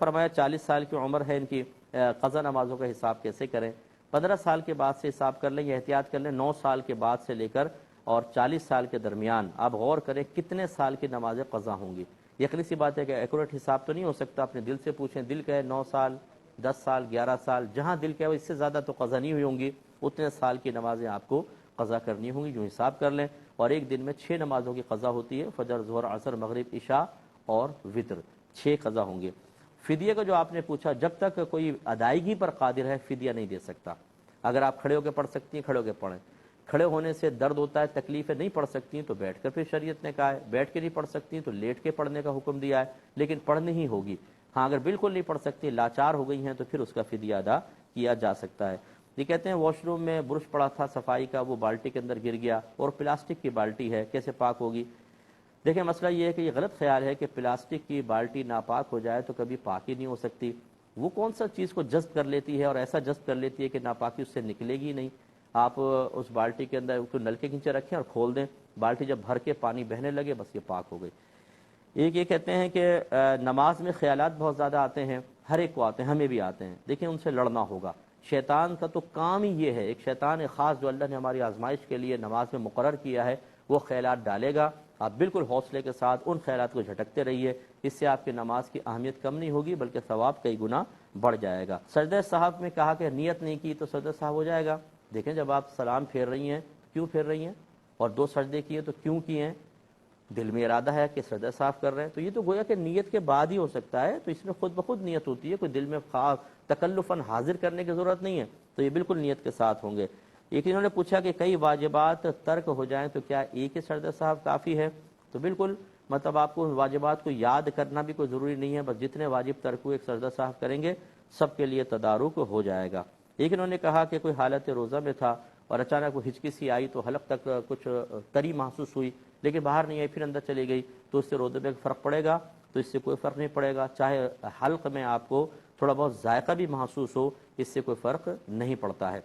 فرمایا 40 سال کی عمر ہے ان کی، قضا نمازوں کا حساب کیسے کریں؟ 15 سال کے بعد سے حساب کر لیں یا احتیاط کر لیں 9 سال کے بعد سے لے کر اور 40 سال کے درمیان آپ غور کریں کتنے سال کی نمازیں قضا ہوں گی۔ یقینی سی بات ہے کہ ایکوریٹ حساب تو نہیں ہو سکتا، اپنے دل سے پوچھیں، دل کہے 9 سال، 10 سال، 11 سال، جہاں دل کہے وہ اس سے زیادہ تو قضا نہیں ہوئی ہوں گی، اتنے سال کی نمازیں آپ کو قضا کرنی ہوں گی، جو حساب کر لیں۔ اور ایک دن میں 6 نمازوں کی قضا ہوتی ہے، فجر، ظہر، عصر، مغرب، عشاء اور وتر، 6 قضا ہوں گے۔ فدیے کا جو آپ نے پوچھا، جب تک کوئی ادائیگی پر قادر ہے فدیہ نہیں دے سکتا۔ اگر آپ کھڑے ہو کے پڑھ سکتی ہیں کھڑے ہو کے پڑھیں، کھڑے ہونے سے درد ہوتا ہے، تکلیفیں نہیں پڑھ سکتی تو بیٹھ کر پھر شریعت نے کہا ہے، بیٹھ کے نہیں پڑھ سکتی تو لیٹ کے پڑھنے کا حکم دیا ہے، لیکن پڑھنی ہی ہوگی۔ ہاں اگر بالکل نہیں پڑھ سکتی، لاچار ہو گئی ہیں تو پھر اس کا فدیہ ادا کیا جا سکتا ہے۔ یہ کہتے ہیں واش روم میں برش پڑا تھا صفائی کا، وہ بالٹی کے اندر گر گیا اور پلاسٹک کی بالٹی ہے، کیسے پاک ہوگی؟ دیکھیں مسئلہ یہ ہے کہ یہ غلط خیال ہے کہ پلاسٹک کی بالٹی ناپاک ہو جائے تو کبھی پاک ہی نہیں ہو سکتی۔ وہ کون سا چیز کو جذب کر لیتی ہے اور ایسا جذب کر لیتی ہے کہ ناپاکی اس سے نکلے گی نہیں؟ آپ اس بالٹی کے اندر کو نل کے نیچے رکھیں اور کھول دیں، بالٹی جب بھر کے پانی بہنے لگے بس یہ پاک ہو گئی۔ ایک یہ کہتے ہیں کہ نماز میں خیالات بہت زیادہ آتے ہیں، ہر ایک کو آتے ہیں، ہمیں بھی آتے ہیں، دیکھیں ان سے لڑنا ہوگا۔ شیطان کا تو کام ہی یہ ہے، ایک شیطان خاص جو اللہ نے ہماری آزمائش کے لیے نماز میں مقرر کیا ہے، وہ خیالات ڈالے گا۔ آپ بالکل حوصلے کے ساتھ ان خیالات کو جھٹکتے رہیے، اس سے آپ کی نماز کی اہمیت کم نہیں ہوگی بلکہ ثواب کئی گنا بڑھ جائے گا۔ سجدہ صاحب میں کہا کہ نیت نہیں کی تو سجدہ صاحب ہو جائے گا۔ دیکھیں جب آپ سلام پھیر رہی ہیں کیوں پھیر رہی ہیں، اور 2 سجدے کیے تو کیوں کیے ہیں؟ دل میں ارادہ ہے کہ سجدہ صاف کر رہے ہیں، تو یہ تو گویا کہ نیت کے بعد ہی ہو سکتا ہے، تو اس میں خود بخود نیت ہوتی ہے، کوئی دل میں خاص تکلفاً حاضر کرنے کی ضرورت نہیں ہے، تو یہ بالکل نیت کے ساتھ ہوں گے۔ ایک انہوں نے پوچھا کہ کئی واجبات ترک ہو جائیں تو کیا ایک ہی سجدہ صاحب کافی ہے؟ تو بالکل، مطلب آپ کو واجبات کو یاد کرنا بھی کوئی ضروری نہیں ہے، بس جتنے واجب ترک ہوئے ایک سجدہ صاحب کریں گے سب کے لیے تدارک ہو جائے گا۔ ایک انہوں نے کہا کہ کوئی حالت روزہ میں تھا اور اچانک وہ ہچکی سی آئی تو حلق تک کچھ تری محسوس ہوئی لیکن باہر نہیں آئی، پھر اندر چلی گئی، تو اس سے روزے میں فرق پڑے گا؟ تو اس سے کوئی فرق نہیں پڑے گا، چاہے حلق میں آپ کو تھوڑا بہت ذائقہ بھی محسوس ہو، اس سے کوئی فرق نہیں پڑتا ہے۔